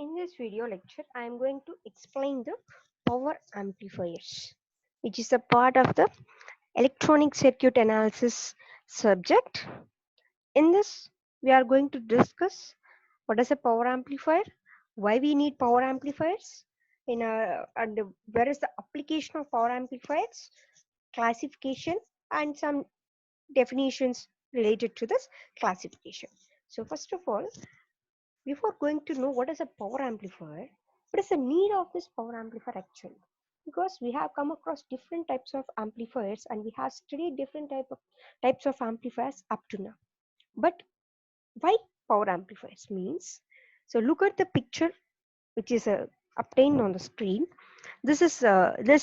In this video lecture, I am going to explain the power amplifiers, which is a part of the electronic circuit analysis subject. In this, we are going to discuss what is a power amplifier, why we need power amplifiers, and where is the application of power amplifiers, classification, and some definitions related to this classification. So first of all, before going to know what is a power amplifier, what is the need of this power amplifier actually? Because we have come across different types of amplifiers and we have studied different types of amplifiers up to now. But why power amplifiers means? So look at the picture which is obtained on the screen. This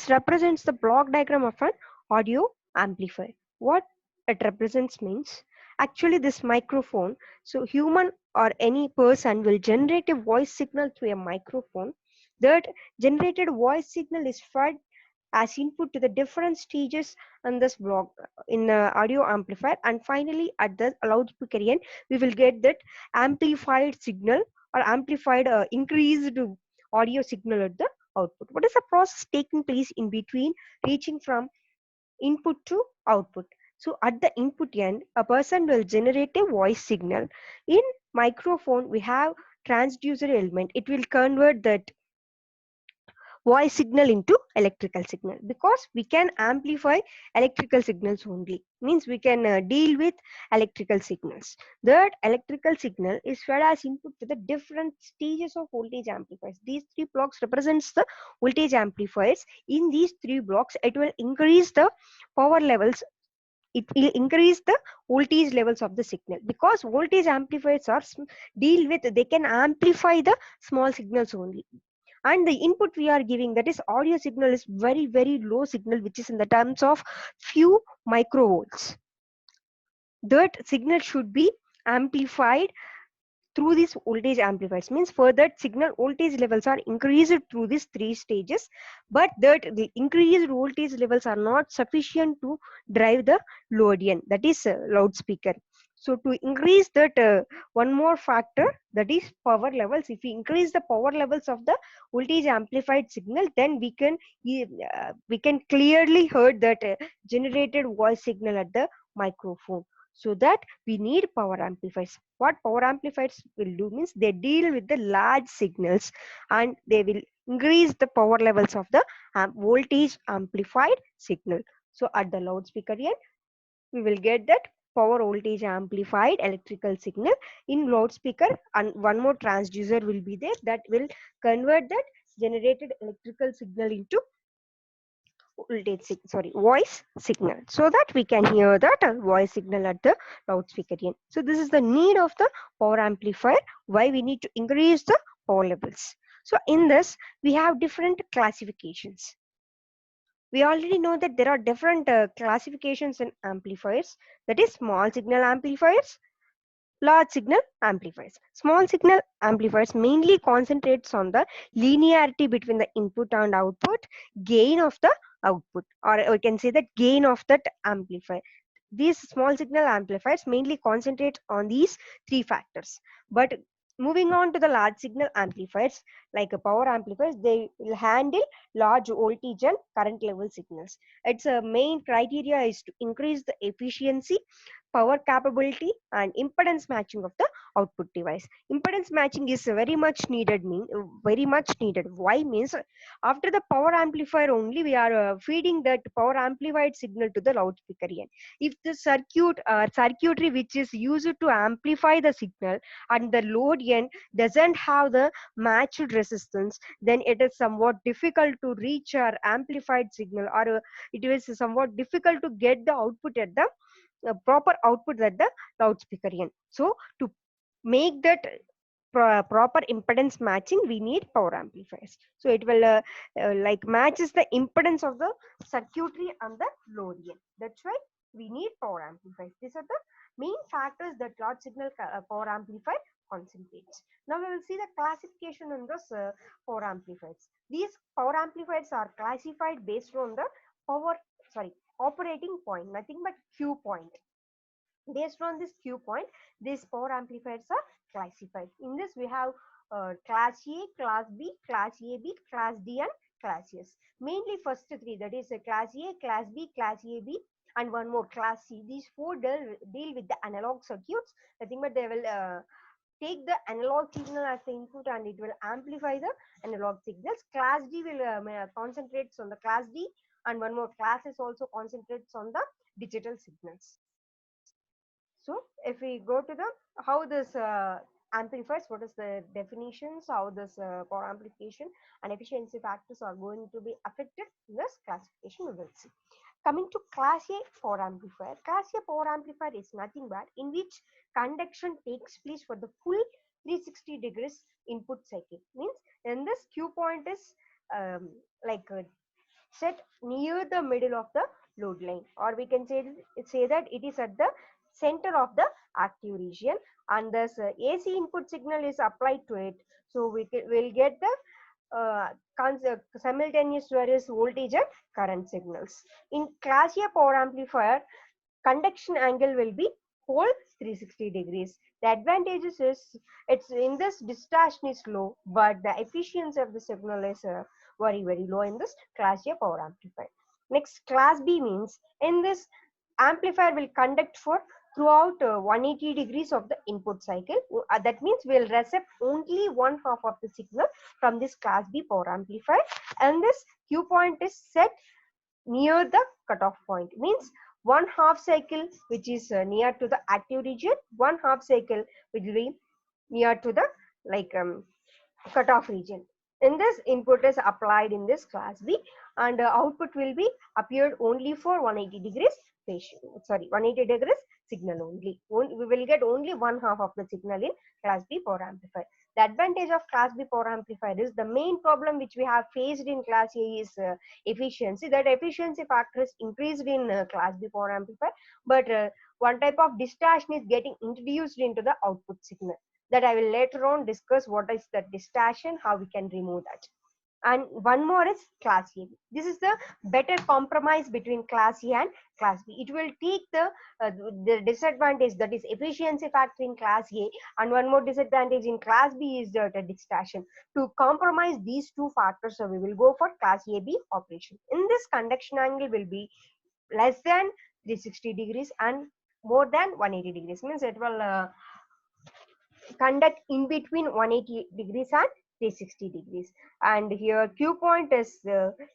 represents the block diagram of an audio amplifier. What it represents means actually this microphone. So human or any person will generate a voice signal through a microphone. That generated voice signal is fed as input to the different stages on this block in audio amplifier, and finally at the loudspeaker end we will get that amplified signal or amplified increased audio signal at the output. What is the process taking place in between reaching from input to output? So at the input end, a person will generate a voice signal. In microphone, we have transducer element. It will convert that voice signal into electrical signal, because we can amplify electrical signals only, means we can deal with electrical signals. That electrical signal is fed as input to the different stages of voltage amplifiers. These three blocks represents the voltage amplifiers. In these three blocks, it will increase the power levels, it will increase the voltage levels of the signal, because voltage amplifiers are deal with, they can amplify the small signals only. And the input we are giving, that is audio signal, is very low signal, which is in the terms of few microvolts. That signal should be amplified through these voltage amplifiers, means for that signal voltage levels are increased through these three stages, but that the increased voltage levels are not sufficient to drive the load end, that is loudspeaker. So to increase that, one more factor, that is power levels. If we increase the power levels of the voltage amplified signal, then we can clearly hear that generated voice signal at the microphone. So that we need power amplifiers. What power amplifiers will do means they deal with the large signals and they will increase the power levels of the voltage amplified signal. So at the loudspeaker end, we will get that power voltage amplified electrical signal in loudspeaker, and one more transducer will be there that will convert that generated electrical signal into voice signal, so that we can hear that voice signal at the loudspeaker end. So this is the need of the power amplifier, why we need to increase the power levels. So in this we have different classifications. We already know that there are different classifications in amplifiers, that is small signal amplifiers, large signal amplifiers. Small signal amplifiers mainly concentrates on the linearity between the input and output, gain of the output, or we can say that gain of that amplifier. These small signal amplifiers mainly concentrate on these three factors. But moving on to the large signal amplifiers, like a power amplifiers, they will handle large voltage and current level signals. Its main criteria is to increase the efficiency, power capability, and impedance matching of the output device. Impedance matching is very much needed. Why means, after the power amplifier only we are feeding that power amplified signal to the loudspeaker end. If the circuitry which is used to amplify the signal and the load end doesn't have the matched resistance, then it is somewhat difficult to reach our amplified signal, or it is somewhat difficult to get the output at the proper output at the loudspeaker end. So to make that proper impedance matching, we need power amplifiers. So it will like matches the impedance of the circuitry and the load end. That's why we need power amplifiers. These are the main factors that large signal power amplifier concentrates. Now we will see the classification in this power amplifiers. These power amplifiers are classified based on the power sorry operating point, nothing but Q point. Based on this Q point, these power amplifiers are classified. In this we have class A, class B, class AB, class D, and class S. Mainly first three, that is class A, class B, class AB, and one more class C. These four deal with the analog circuits. Nothing but they will take the analog signal as the input and it will amplify the analog signals. Class D will concentrates on the class D, and one more class is also concentrates on the digital signals. So if we go to the how this amplifies, what is the definitions, how this power amplification and efficiency factors are going to be affected in this classification, we will see. Coming to class A power amplifier. Class A power amplifier is nothing but in which conduction takes place for the full 360 degrees input cycle. Means in this Q point is like set near the middle of the load line, or we can say that it is at the center of the active region, and this AC input signal is applied to it. So will get the simultaneous various voltage and current signals. In class A power amplifier, conduction angle will be whole 360 degrees. The advantages is it's in this distortion is low, but the efficiency of the signal is very low in this class A power amplifier. Next, class B means in this amplifier will conduct for throughout 180 degrees of the input cycle. That means we'll receive only one half of the signal from this class B power amplifier, and this Q point is set near the cutoff point. Means one half cycle which is near to the active region, one half cycle which will be near to the like cutoff region. In this, input is applied in this class B, and output will be appeared only for 180 degrees phase, 180 degrees signal only. We will get only one half of the signal in class B power amplifier. The advantage of class B power amplifier is the main problem which we have faced in class A is efficiency. That efficiency factor is increased in class B power amplifier, but one type of distortion is getting introduced into the output signal. That I will later on discuss what is the distortion, how we can remove that. And one more is class A. This is the better compromise between class A and class B. It will take the disadvantage, that is efficiency factor in class A, and one more disadvantage in class B is the distortion. To compromise these two factors, so we will go for class AB operation. In this, conduction angle will be less than 360 degrees and more than 180 degrees. Means it will conduct in between 180 degrees and 360 degrees. And here Q point is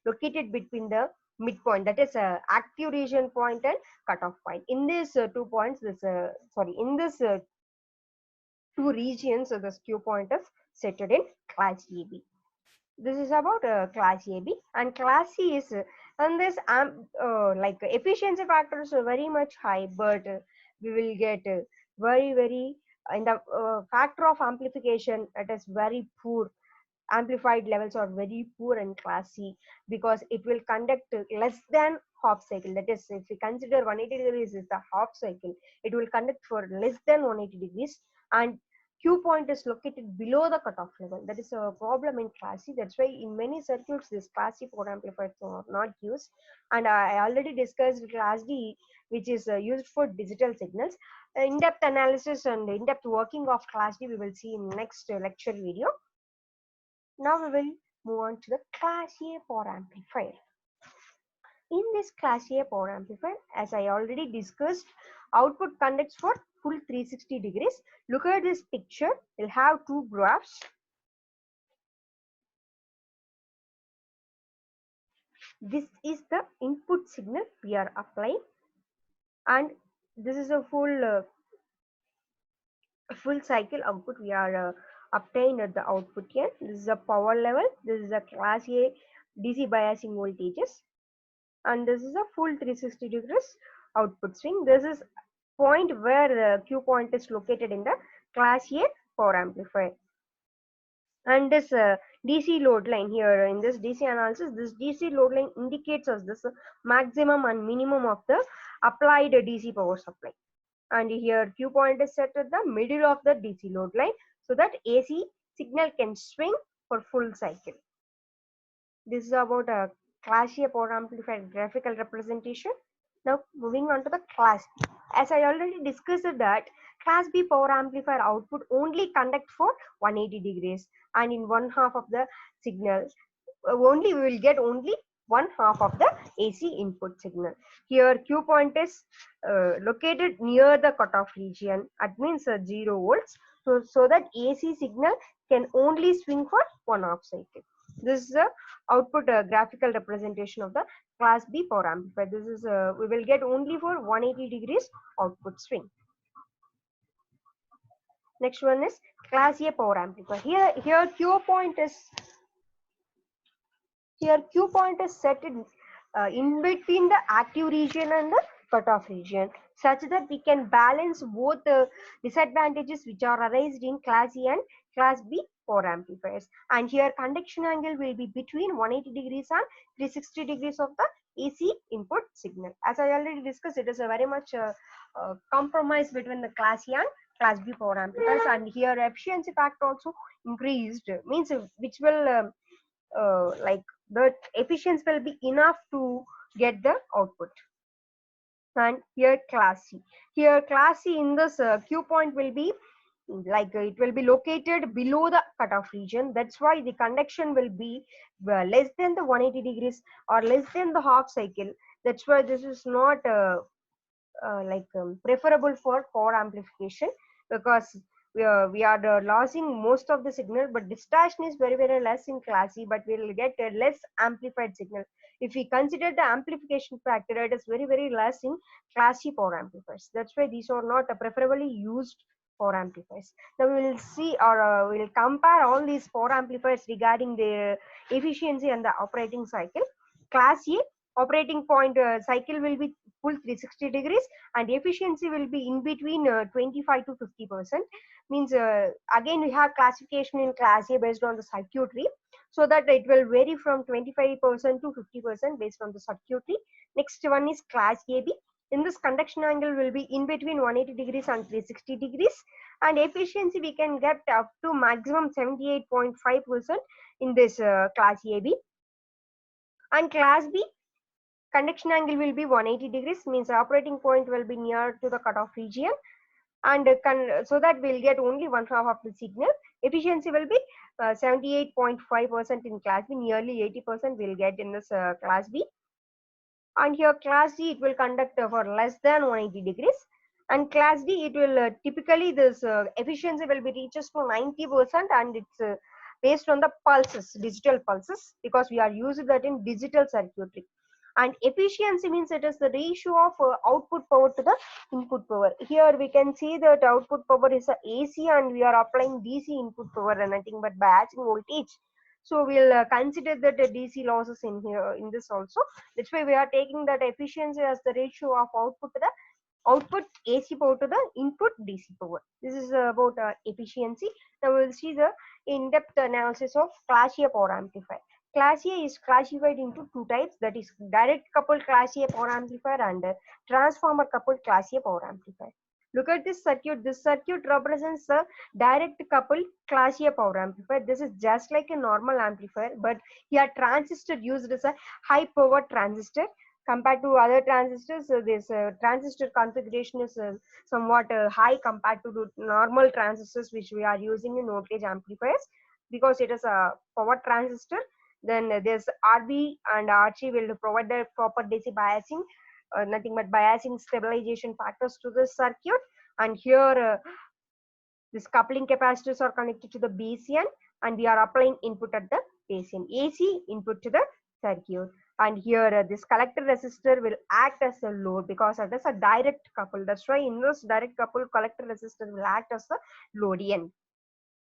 located between the midpoint, that is active region point and cutoff point. In these 2 points, in this two regions, this Q point is set in class AB. This is about class AB, and class C is and this like efficiency factors are very much high, but we will get very in the factor of amplification, it is very poor. Amplified levels are very poor in class C because it will conduct less than half cycle. That is, if we consider 180 degrees is the half cycle, it will conduct for less than 180 degrees, and Q point is located below the cutoff level. That is a problem in class C. That's why in many circuits this class C power amplifiers are not used. And I already discussed class D, which is used for digital signals. In-depth analysis and in-depth working of class D we will see in next lecture video. Now we will move on to the class A power amplifier. In this class A power amplifier, as I already discussed, output conducts for full 360 degrees. Look at this picture. We'll have two graphs. This is the input signal we are applying, and this is a full cycle output we are obtained at the output here. This is a power level. This is a class A DC biasing voltages, and this is a full 360 degrees output swing. This is point where the Q point is located in the class A power amplifier. And this DC load line here in this DC analysis, this DC load line indicates us this maximum and minimum of the applied DC power supply. And here Q point is set at the middle of the DC load line so that AC signal can swing for full cycle. This is about a class A power amplifier graphical representation. Now moving on to the class B. as I already discussed that class B power amplifier output only conduct for 180 degrees, and in one half of the signal only we will get only one half of the AC input signal. Here Q point is located near the cutoff region. That means 0 volts. So that AC signal can only swing for one half cycle. This is the output graphical representation of the class B power amplifier. This is we will get only for 180 degrees output swing. Next one is class A power amplifier. Here Q point is set in between the active region and the cutoff region, such that we can balance both the disadvantages which are arised in class A and class B power amplifiers. And here conduction angle will be between 180 degrees and 360 degrees of the AC input signal. As I already discussed, it is a very much compromise between the class A and class B power amplifiers, and here efficiency factor also increased, means which will like the efficiency will be enough to get the output. And here class C. Here class C in this Q point will be like it will be located below the cutoff region. That's why the conduction will be less than the 180 degrees or less than the half cycle. That's why this is not preferable for power amplification, because we are losing most of the signal, but distortion is very less in class C, but we will get a less amplified signal. If we consider the amplification factor, it is very less in class C power amplifiers. That's why these are not preferably used power amplifiers. Now we will see, or we will compare all these power amplifiers regarding their efficiency and the operating cycle. Class A operating point cycle will be full 360 degrees, and efficiency will be in between 25 to 50%. Means again we have classification in class A based on the circuitry, so that it will vary from 25% to 50% based on the circuitry. Next one is class AB. In this, conduction angle will be in between 180 degrees and 360 degrees, and efficiency we can get up to maximum 78.5% in this class AB. And class B, conduction angle will be 180 degrees, means operating point will be near to the cutoff region, and so that we'll get only one half of the signal. Efficiency will be 78.5% in class B, nearly 80% we'll get in this class B. And here class C, it will conduct for less than 180 degrees, and class D, it will typically this efficiency will be reaches to 90%, and it's based on the pulses, digital pulses, because we are using that in digital circuitry. And efficiency means it is the ratio of output power to the input power. Here we can see that output power is a AC, and we are applying DC input power and nothing but biasing voltage. So we'll consider that the DC losses in here in this also. That's why we are taking that efficiency as the ratio of output to the output AC power to the input DC power. This is about efficiency. Now we will see the in-depth analysis of class A power amplifier. Class A is classified into two types, that is direct coupled class A power amplifier and transformer coupled class A power amplifier. Look at this circuit. This circuit represents the direct coupled class A power amplifier. This is just like a normal amplifier, but here transistor used as a high power transistor. Compared to other transistors, this transistor configuration is somewhat high compared to the normal transistors which we are using in voltage amplifiers, because it is a power transistor. Then this RB and RC will provide the proper DC biasing, nothing but biasing stabilization factors to the circuit. And here this coupling capacitors are connected to the BCN, and we are applying input at the BCN, AC input to the circuit. And here this collector resistor will act as a load, because it is a direct couple. That's why in this direct couple, collector resistor will act as the load N.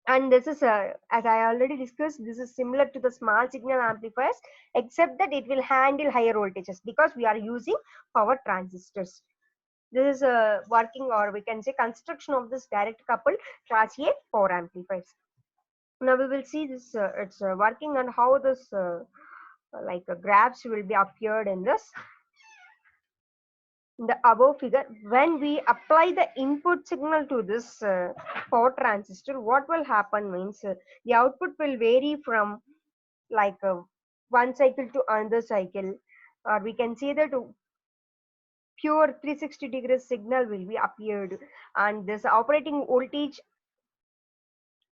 And this is as I already discussed, this is similar to the small signal amplifiers, except that it will handle higher voltages because we are using power transistors. This is working, or we can say construction of this direct coupled class A power amplifiers. Now we will see this it's working, and how this graphs will be appeared in this. In the above figure, when we apply the input signal to this power transistor, what will happen means the output will vary from like one cycle to another cycle, or we can say that pure 360 degrees signal will be appeared, and this operating voltage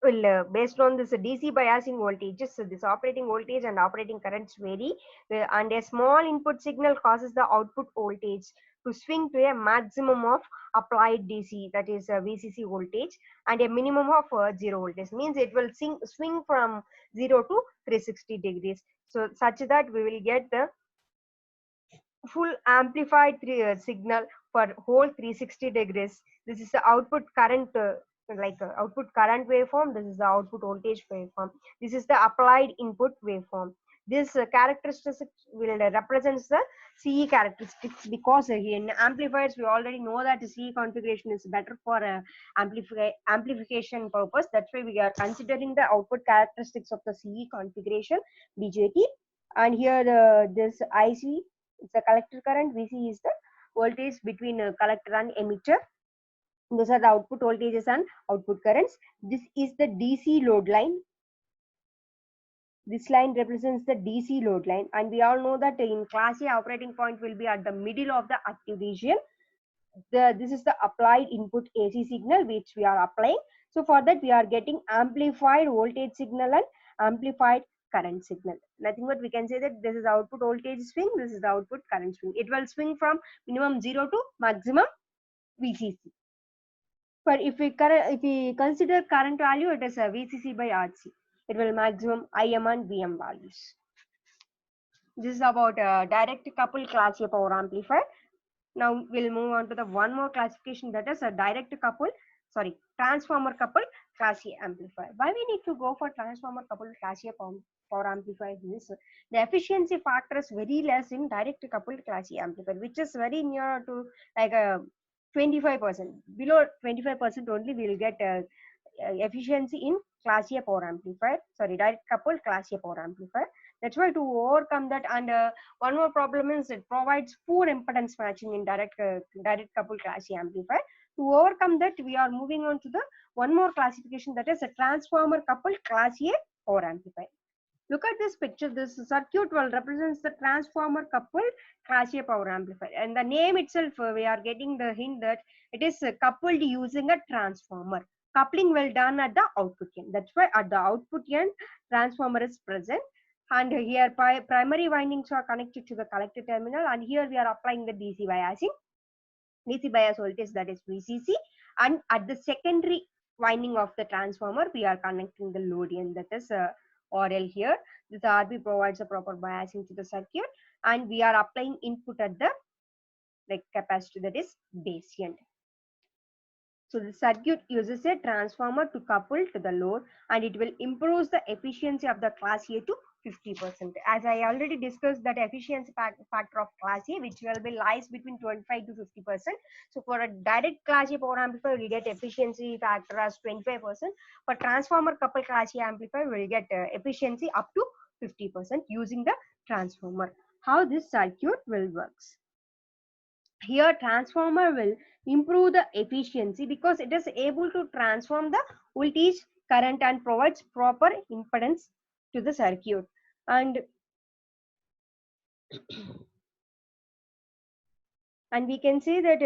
will based on this DC biasing voltages, so this operating voltage and operating currents vary, and a small input signal causes the output voltage to swing to a maximum of applied DC, that is VCC voltage, and a minimum of 0 voltage, means it will swing from 0 to 360 degrees, so such that we will get the full amplified signal for whole 360 degrees. This is the output current, output current waveform. This is the output voltage waveform. This is the applied input waveform. This characteristics will represents the CE characteristics, because in amplifiers we already know that the CE configuration is better for amplification purpose. That's why we are considering the output characteristics of the CE configuration BJT. And here this IC, it's a collector current. VC is the voltage between collector and emitter. Those are the output voltages and output currents. This is the DC load line. This line represents the DC load line, and we all know that in class A, operating point will be at the middle of the active region. This is the applied input AC signal which we are applying. So for that we are getting amplified voltage signal and amplified current signal. Nothing but we can say that this is output voltage swing, this is the output current swing. It will swing from minimum 0 to maximum VCC. But if we consider current value, it is a VCC by RC. It will maximum IM and VM values. This is about direct coupled class A power amplifier. Now we'll move on to the one more classification, that is a transformer coupled class A amplifier. Why we need to go for transformer coupled class A power amplifier is the efficiency factor is very less in direct coupled class A amplifier, which is very near to like a 25%. Below 25% only we will get efficiency in class A power amplifier, direct coupled class A power amplifier. That's why to overcome that, and one more problem is it provides poor impedance matching in direct coupled class A amplifier. To overcome that, we are moving on to the one more classification, that is a transformer coupled class A power amplifier. Look at this picture. This circuit will represents the transformer coupled class A power amplifier, and the name itself we are getting the hint that it is coupled using a transformer. Coupling will done at the output end. That's why at the output end transformer is present, and here primary windings are connected to the collector terminal, and here we are applying the DC biasing, DC bias voltage, that is VCC, and at the secondary winding of the transformer we are connecting the load end, that is RL here. This RB provides a proper biasing to the circuit, and we are applying input at the capacitor, that is base end. So the circuit uses a transformer to couple to the load, and it will improve the efficiency of the class A to 50%. As I already discussed, that efficiency factor of class A, which will be lies between 25 to 50%. So for a direct class A power amplifier, we get efficiency factor as 25%. For transformer coupled class A amplifier, we will get efficiency up to 50% using the transformer. How this circuit will works? Here transformer will improve the efficiency because it is able to transform the voltage, current, and provides proper impedance to the circuit. And we can say that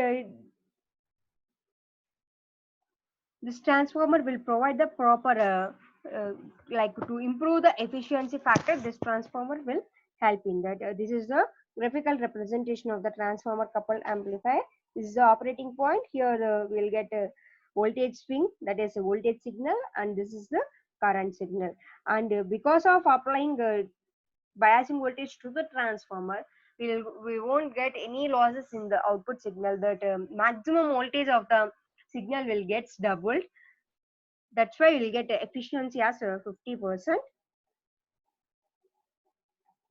this transformer will provide the proper to improve the efficiency factor. This transformer will help in that. This is the graphical representation of the transformer coupled amplifier. This is the operating point. Here we'll get a voltage swing, that is a voltage signal, and this is the current signal. And because of applying biasing voltage to the transformer, we won't get any losses in the output signal. That maximum voltage of the signal will get doubled. That's why we'll get the efficiency as 50%.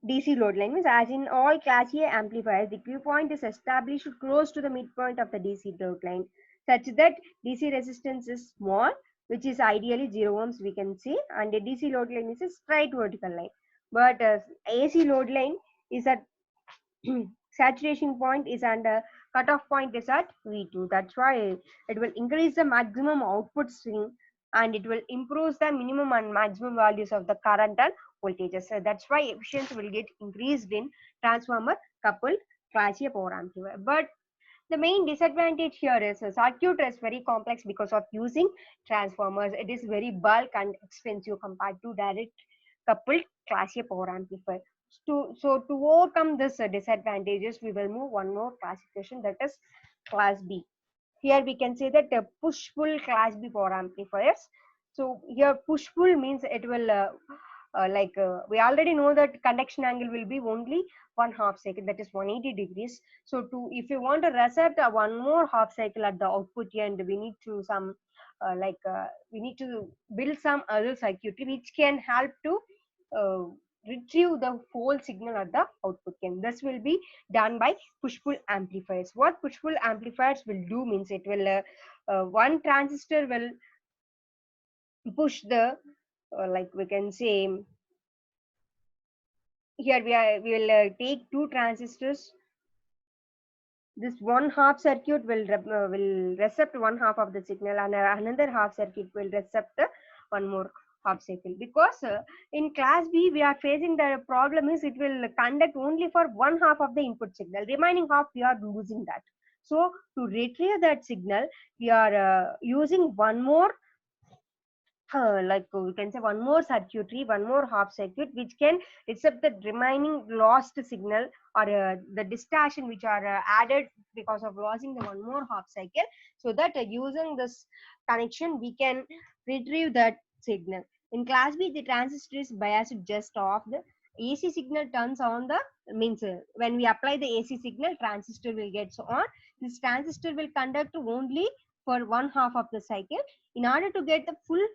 DC load line means, as in all class A amplifiers, the Q point is established close to the midpoint of the DC load line, such that DC resistance is small, which is ideally 0 ohms we can see, and the DC load line is a straight vertical line. But AC load line is at saturation point is, and cutoff point is at V2. That's why it will increase the maximum output swing, and it will improve the minimum and maximum values of the current and voltages. So that's why efficiency will get increased in transformer coupled class A power amplifier. But The main disadvantage here is a circuit is very complex because of using transformers. It is very bulk and expensive compared to direct coupled class A power amplifier. To overcome this disadvantages, we will move one more classification, that is class B. Here we can say that push-pull class B power amplifiers. So here push-pull means it will we already know that conduction angle will be only one half cycle, that is 180 degrees. So to if you want to reset one more half cycle at the output end, we need to we need to build some other circuitry which can help to uh, retrieve the whole signal at the output end. This will be done by push-pull amplifiers. What push-pull amplifiers will do means it will one transistor will push the we can say here we will take two transistors. This one half circuit will recept one half of the signal, and another half circuit will recept one more half cycle. Because in class B we are facing the problem is it will conduct only for one half of the input signal, remaining half we are losing that. So to retrieve that signal, we are using one more we can say one more circuitry, one more half circuit which can accept the remaining lost signal or the distortion which are added because of losing the one more half cycle, so that using this connection we can retrieve that signal. In class B, the transistor is biased just off. The AC signal turns on the means when we apply the AC signal, transistor will get on. This transistor will conduct only for one half of the cycle. In order to get the full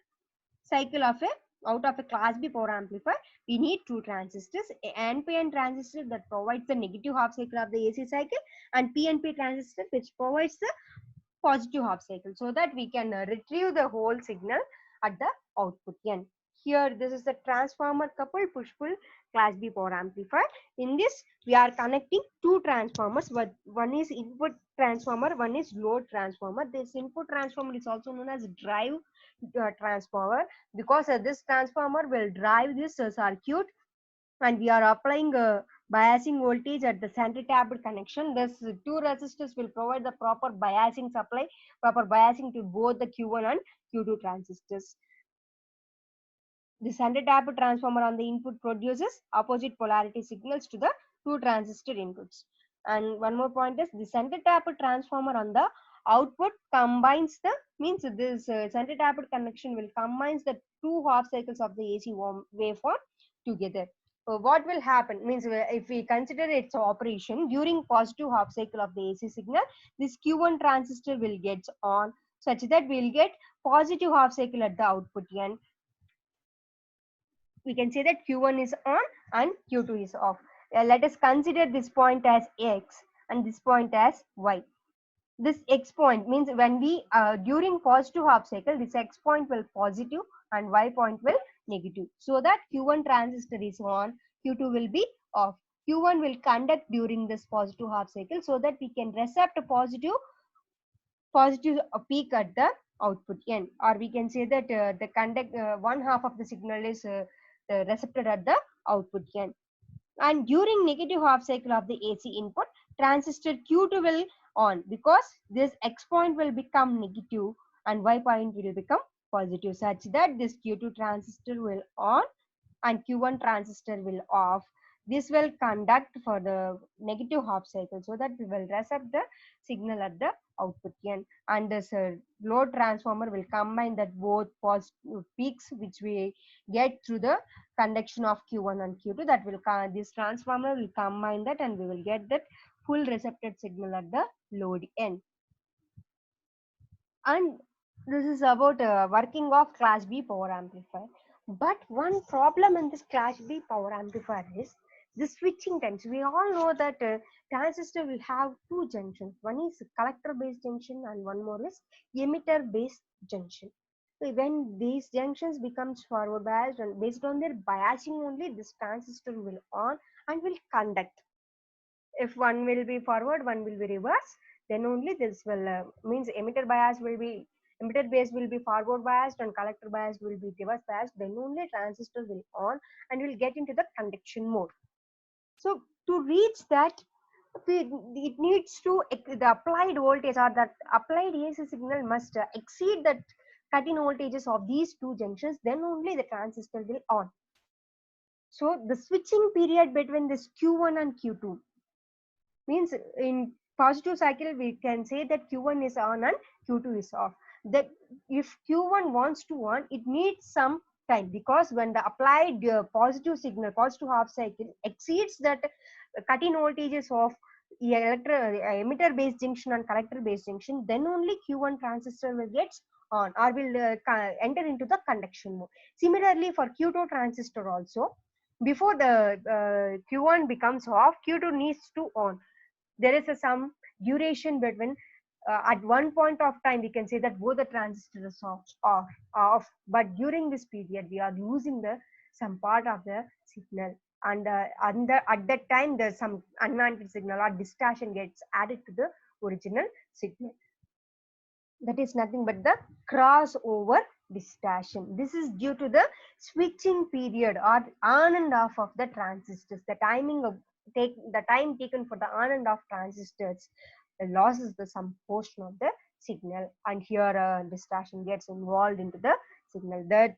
cycle of a out of a class B power amplifier, we need two transistors, a NPN transistor that provides the negative half cycle of the AC cycle, and PNP transistor which provides the positive half cycle, so that we can retrieve the whole signal at the output end. Here this is the transformer coupled push-pull class B power amplifier. In this we are connecting two transformers, but one is input transformer, one is load transformer. This input transformer is also known as drive transformer, because this transformer will drive this circuit, and we are applying biasing voltage at the center tapped connection. This two resistors will provide the proper biasing supply, proper biasing to both the Q1 and Q2 transistors. The center tapped transformer on the input produces opposite polarity signals to the two transistor inputs. And one more point is the center tapped transformer on the output combines the means this center tapped connection will combines the two half cycles of the AC waveform together. What will happen means if we consider its operation during positive half cycle of the AC signal, this Q1 transistor will get on, such that we will get positive half cycle at the output end. We can say that Q1 is on and Q2 is off. Let us consider this point as X and this point as Y. This X point means when we during positive half cycle, this X point will positive and Y point will negative, so that Q1 transistor is on, Q2 will be off. Q1 will conduct during this positive half cycle, so that we can recept a positive peak at the output end, or we can say that the conduct one half of the signal is recepted at the output end. And during negative half cycle of the AC input, transistor Q2 will on, because this X point will become negative and Y point will become positive, such that this Q2 transistor will on and Q1 transistor will off. This will conduct for the negative half cycle, so that we will recept the signal at the output end. And this load transformer will combine that both positive peaks which we get through the conduction of Q1 and Q2. That will this transformer will combine that, and we will get that full recepted signal at the load end. And this is about working of class B power amplifier. But one problem in this class B power amplifier is the switching times. We all know that transistor will have two junctions. One is collector based junction and one more is emitter based junction. So when these junctions becomes forward biased, and based on their biasing only, this transistor will on and will conduct. If one will be forward, one will be reverse, then only this will means emitter base will be forward biased and collector bias will be reverse biased, then only transistor will on and will get into the conduction mode. So to reach that it needs to the applied voltage or that applied AC signal must exceed the cut-in voltages of these two junctions, then only the transistor will on. So the switching period between this Q1 and Q2 means in positive cycle we can say that Q1 is on and Q2 is off. That if Q1 wants to on, it needs some time, because when the applied positive signal, positive half cycle exceeds that cut-in voltages of emitter based junction and collector based junction, then only Q1 transistor will get on or will enter into the conduction mode. Similarly for Q2 transistor also, before the Q1 becomes off, Q2 needs to on. There is some duration between at one point of time we can say that both the transistors are off, but during this period we are losing the some part of the signal, and at that time there's some unwanted signal or distortion gets added to the original signal. That is nothing but the crossover distortion. This is due to the switching period or on and off of the transistors. The time taken for the on and off transistors losses the some portion of the signal, and here distortion gets involved into the signal. That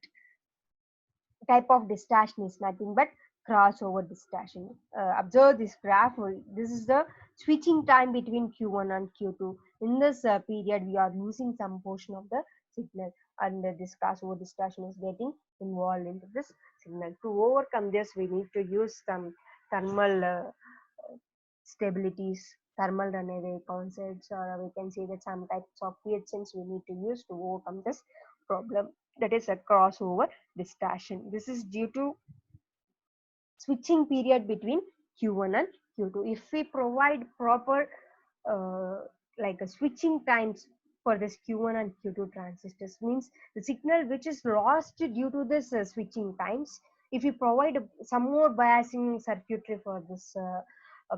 type of distortion is nothing but crossover distortion. Observe this graph. This is the switching time between Q1 and Q2. In this period, we are losing some portion of the signal, and this crossover distortion is getting involved into this signal. To overcome this, we need to use some thermal stabilities, thermal runaway concepts, or we can say that some types of reactions we need to use to overcome this problem. That is a crossover distortion. This is due to switching period between Q1 and Q2. If we provide proper like a switching times for this Q1 and Q2 transistors, means the signal which is lost due to this switching times, if we provide some more biasing circuitry for this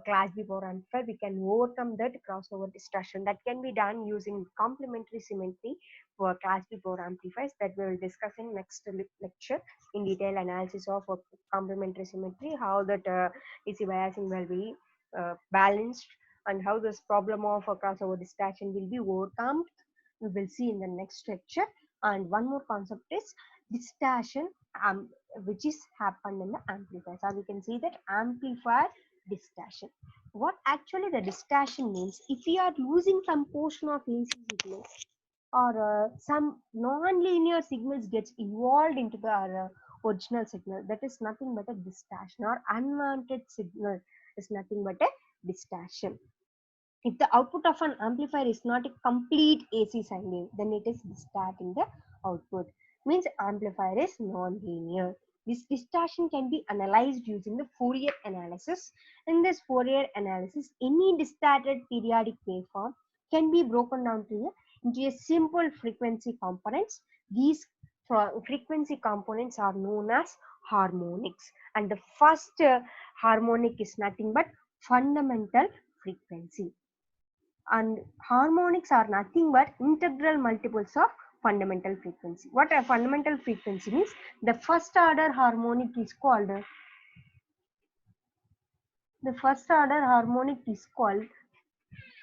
class B power amplifier, we can overcome that crossover distortion. That can be done using complementary symmetry for class B power amplifiers, that we will discuss in next lecture in detail analysis of complementary symmetry, how that AC biasing will be balanced, and how this problem of a crossover distortion will be overcome. We will see in the next lecture. And one more concept is distortion, which is happened in the amplifier. So we can see that amplifier distortion. What actually the distortion means, if we are losing some portion of AC signal or some non-linear signals gets involved into the original signal, that is nothing but a distortion, or unwanted signal is nothing but a distortion. If the output of an amplifier is not a complete AC sine wave, then it is distorting the output. Means amplifier is non-linear. This distortion can be analyzed using the Fourier analysis. In this Fourier analysis, any distorted periodic waveform can be broken down into a simple frequency components. These frequency components are known as harmonics, and the first harmonic is nothing but fundamental frequency, and harmonics are nothing but integral multiples of fundamental frequency. What a fundamental frequency means, the first order harmonic is called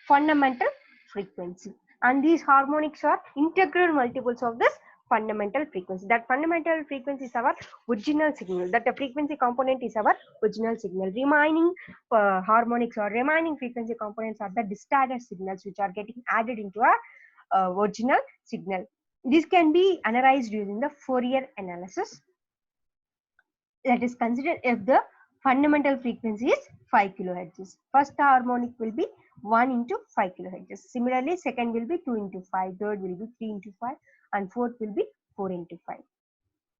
fundamental frequency, and these harmonics are integral multiples of this fundamental frequency. That fundamental frequency is our original signal, that the frequency component is our original signal. Remaining harmonics or remaining frequency components are the distorted signals which are getting added into our original signal. This can be analyzed using the Fourier analysis. That is considered if the fundamental frequency is 5 kilohertz. First harmonic will be 1 into 5 kilohertz. Similarly, second will be 2 into 5, third will be 3 into 5, and fourth will be 4 into 5.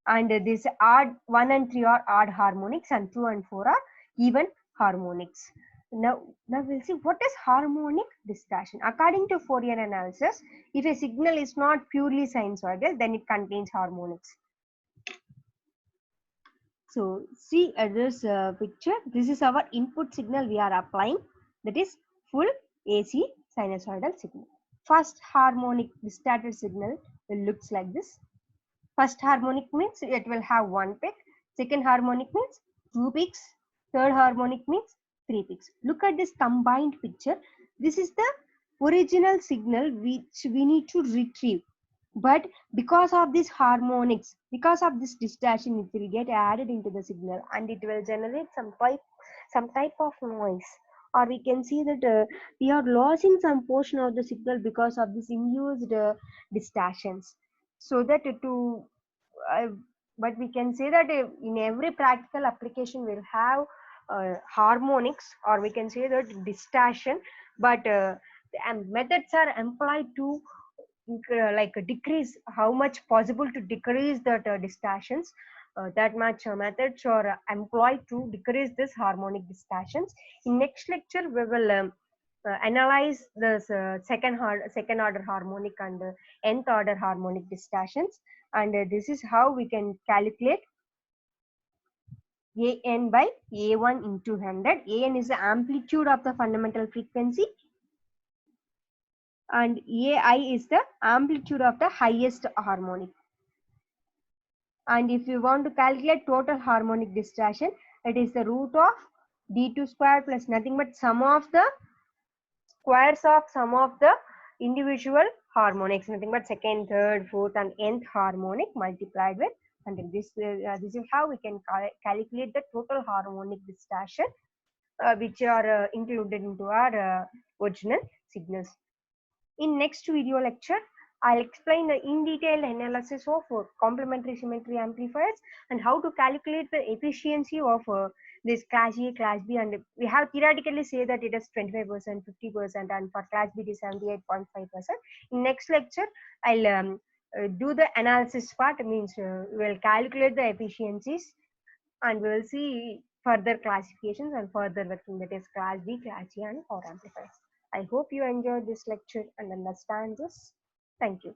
And this odd 1 and 3 are odd harmonics, and 2 and 4 are even harmonics. Now we'll see what is harmonic distortion. According to Fourier analysis, if a signal is not purely sinusoidal, then it contains harmonics. So see at this picture, this is our input signal we are applying, that is full AC sinusoidal signal. First harmonic distorted signal will looks like this. First harmonic means it will have one peak. Second harmonic means two peaks. Third harmonic means 3 peaks. Look at this combined picture. This is the original signal which we need to retrieve. But because of this harmonics, because of this distortion, it will get added into the signal and it will generate some type of noise. Or we can see that we are losing some portion of the signal because of this induced distortions. So that to uh, but we can say that in every practical application we'll have harmonics, or we can say that distortion, but methods are employed to like decrease how much possible to decrease that distortions. That much methods are employed to decrease this harmonic distortions. In next lecture we will analyze this second order harmonic and nth order harmonic distortions, and this is how we can calculate an by a1 into 100. An is the amplitude of the fundamental frequency and ai is the amplitude of the highest harmonic. And if you want to calculate total harmonic distortion, it is the root of d2 square plus nothing but sum of the squares of sum of the individual harmonics, nothing but second, third, fourth, and nth harmonic multiplied with 100. This is how we can calculate the total harmonic distortion, which are included into our original signals. In next video lecture, I'll explain the in detail analysis of complementary symmetry amplifiers and how to calculate the efficiency of this class A, class B, and we have theoretically say that it is 25%, 50%, and for class B it is 78.5%. In next lecture, I'll do the analysis part, means we'll calculate the efficiencies and we'll see further classifications and further working, that is class B, class C, and power amplifiers. I hope you enjoyed this lecture and understand this. Thank you.